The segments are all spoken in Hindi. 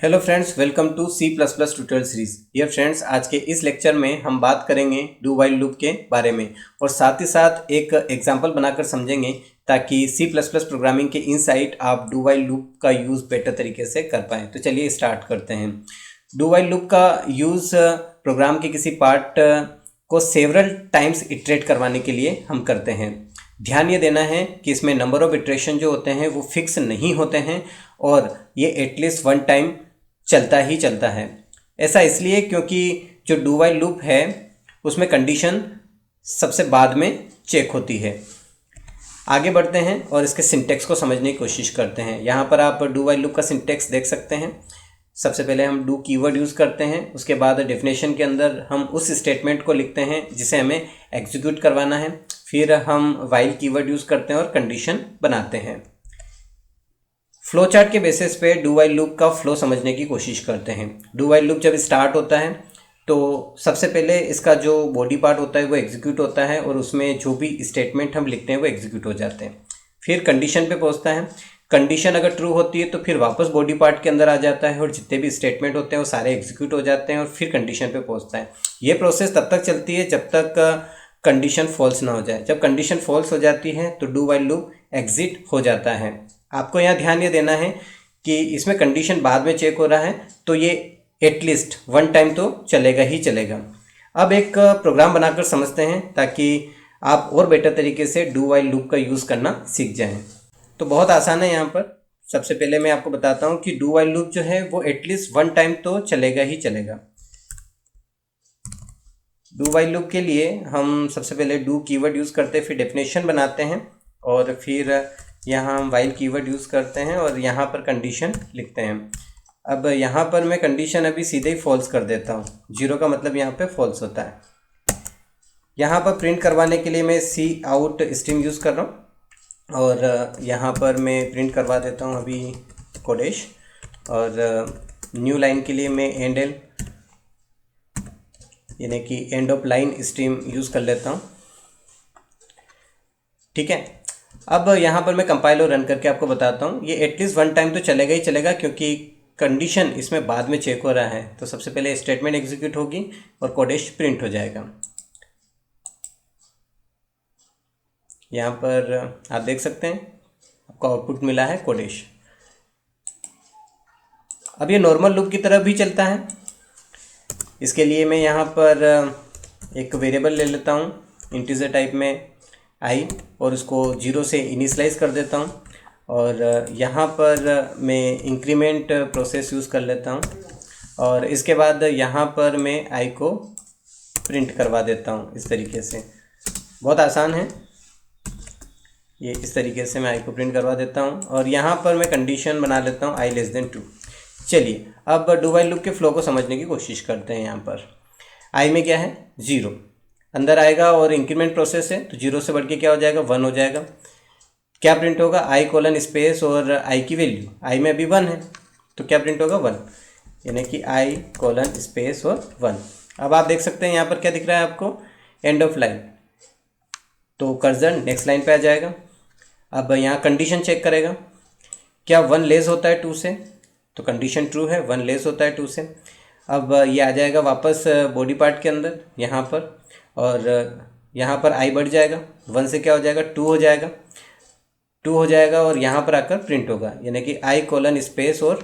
Hello friends, welcome to C++ tutorial series. Dear friends, आज के इस लेक्चर में हम बात करेंगे डू वाइल लूप के बारे में और साथ ही साथ एक एग्जांपल बनाकर समझेंगे ताकि C++ प्रोग्रामिंग के इनसाइट आप डू वाइल लूप का यूज़ बेटर तरीके से कर पाएँ। तो चलिए स्टार्ट करते हैं। डू वाइल लूप का यूज़ प्रोग्राम के किसी पार्ट को सेवरल टाइम्स इटरेट करवाने के लिए हम करते हैं। ध्यान ये देना है कि इसमें नंबर ऑफ इटरेशन जो होते हैं वो फिक्स नहीं होते हैं और ये एटलीस्ट वन टाइम चलता ही चलता है। ऐसा इसलिए क्योंकि जो डू वाइल लूप है उसमें कंडीशन सबसे बाद में चेक होती है। आगे बढ़ते हैं और इसके सिंटेक्स को समझने की कोशिश करते हैं। यहाँ पर आप डू वाइल लूप का सिंटेक्स देख सकते हैं। सबसे पहले हम डू कीवर्ड यूज़ करते हैं, उसके बाद डेफिनेशन के अंदर हम उस स्टेटमेंट को लिखते हैं जिसे हमें एग्जीक्यूट करवाना है। फिर हम वाइल कीवर्ड यूज़ करते हैं और कंडीशन बनाते हैं। फ्लो चार्ट के बेसिस पे डू वाइल लूप का फ्लो समझने की कोशिश करते हैं। डू वाइल लूप जब स्टार्ट होता है तो सबसे पहले इसका जो बॉडी पार्ट होता है वो एग्जीक्यूट होता है और उसमें जो भी स्टेटमेंट हम लिखते हैं वो एग्जीक्यूट हो जाते हैं। फिर कंडीशन पे पहुंचता है। कंडीशन अगर ट्रू होती है तो फिर वापस बॉडी पार्ट के अंदर आ जाता है और जितने भी स्टेटमेंट होते हैं वो सारे एग्जीक्यूट हो जाते हैं और फिर कंडीशन पे पहुँचता है। ये प्रोसेस तब तक चलती है जब तक कंडीशन फॉल्स ना हो जाए। जब कंडीशन फॉल्स हो जाती है तो डू वाइल लूप एग्जिट हो जाता है। आपको यहाँ ध्यान ये देना है कि इसमें कंडीशन बाद में चेक हो रहा है तो ये एटलीस्ट वन टाइम तो चलेगा ही चलेगा। अब एक प्रोग्राम बनाकर समझते हैं ताकि आप और बेटर तरीके से डू वाइल लूप का यूज़ करना सीख जाएं। तो बहुत आसान है। यहाँ पर सबसे पहले मैं आपको बताता हूँ कि डू वाइल लूप जो है वो एटलीस्ट वन टाइम तो चलेगा ही चलेगा। डू वाइल लूप के लिए हम सबसे पहले डू कीवर्ड यूज़ करते हैं, फिर डेफिनेशन बनाते हैं और फिर यहाँ हम वाइल कीवर्ड यूज़ करते हैं और यहाँ पर कंडीशन लिखते हैं। अब यहाँ पर मैं कंडीशन अभी सीधे ही फॉल्स कर देता हूँ। जीरो का मतलब यहाँ पे फॉल्स होता है। यहाँ पर प्रिंट करवाने के लिए मैं सी आउट स्ट्रिंग यूज़ कर रहा हूँ और यहाँ पर मैं प्रिंट करवा देता हूँ अभी कोडेश। और न्यू लाइन के लिए मैं एंड एल यानी कि end of line stream use कर लेता हूँ। ठीक है। अब यहाँ पर मैं कंपाइल और रन करके आपको बताता हूँ। ये एटलीस्ट वन टाइम तो चलेगा ही चलेगा क्योंकि कंडीशन इसमें बाद में चेक हो रहा है। तो सबसे पहले स्टेटमेंट एग्जीक्यूट होगी और कोडेश प्रिंट हो जाएगा। यहाँ पर आप देख सकते हैं आपको आउटपुट मिला है कोडेश। अब ये नॉर्मल लूप की तरह भी चलता है। इसके लिए मैं यहाँ पर एक वेरिएबल ले लेता हूँ इंटीजर टाइप में आई और उसको 0 से इनिशलाइज कर देता हूँ और यहाँ पर मैं इंक्रीमेंट प्रोसेस यूज़ कर लेता हूँ और इसके बाद यहाँ पर मैं आई को प्रिंट करवा देता हूँ इस तरीके से। बहुत आसान है ये। इस तरीके से मैं आई को प्रिंट करवा देता हूँ और यहाँ पर मैं कंडीशन बना लेता हूँ आई लेस देन ट्रू। चलिए अब डू वाइल लूप के फ्लो को समझने की कोशिश करते हैं। यहाँ पर आई में क्या है 0 अंदर आएगा और इंक्रीमेंट प्रोसेस है तो 0 से बढ़ के क्या हो जाएगा 1 हो जाएगा। क्या प्रिंट होगा आई कोलन स्पेस और आई की वैल्यू आई में अभी 1 है तो क्या प्रिंट होगा 1 यानी कि आई कोलन स्पेस और 1। अब आप देख सकते हैं यहाँ पर क्या दिख रहा है आपको एंड ऑफ लाइन। तो कर्सर नेक्स्ट लाइन पे आ जाएगा। अब यहाँ कंडीशन चेक करेगा क्या 1 लेस होता है 2 से तो कंडीशन ट्रू है, 1 लेस होता है 2 से। अब ये आ जाएगा वापस बॉडी पार्ट के अंदर यहाँ पर और यहाँ पर आई बढ़ जाएगा 1 से क्या हो जाएगा 2 हो जाएगा, 2 हो जाएगा और यहाँ पर आकर प्रिंट होगा यानी कि आई कोलन स्पेस और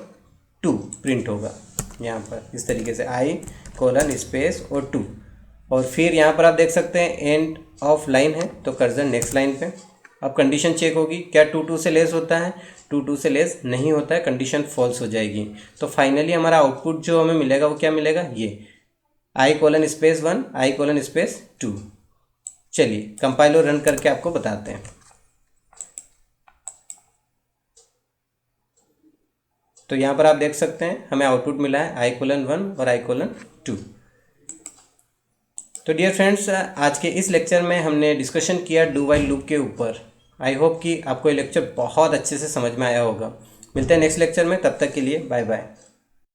2 प्रिंट होगा। यहाँ पर इस तरीके से आई कोलन स्पेस और 2 और फिर यहाँ पर आप देख सकते हैं एंड ऑफ लाइन है तो कर्सर नेक्स्ट लाइन पे। अब कंडीशन चेक होगी क्या 2 से लेस होता है, 2 से लेस नहीं होता है, कंडीशन फॉल्स हो जाएगी। तो फाइनली हमारा आउटपुट जो हमें मिलेगा वो क्या मिलेगा ये आई कोलन स्पेस 1 आई कोलन स्पेस 2। चलिए कंपाइल और रन करके आपको बताते हैं। तो यहाँ पर आप देख सकते हैं हमें आउटपुट मिला है आई कोलन 1 और आई कोलन 2। तो डियर फ्रेंड्स, आज के इस लेक्चर में हमने डिस्कशन किया डू वाइल लूप के ऊपर। आई होप कि आपको ये लेक्चर बहुत अच्छे से समझ में आया होगा। मिलते हैं नेक्स्ट लेक्चर में, तब तक के लिए बाय बाय।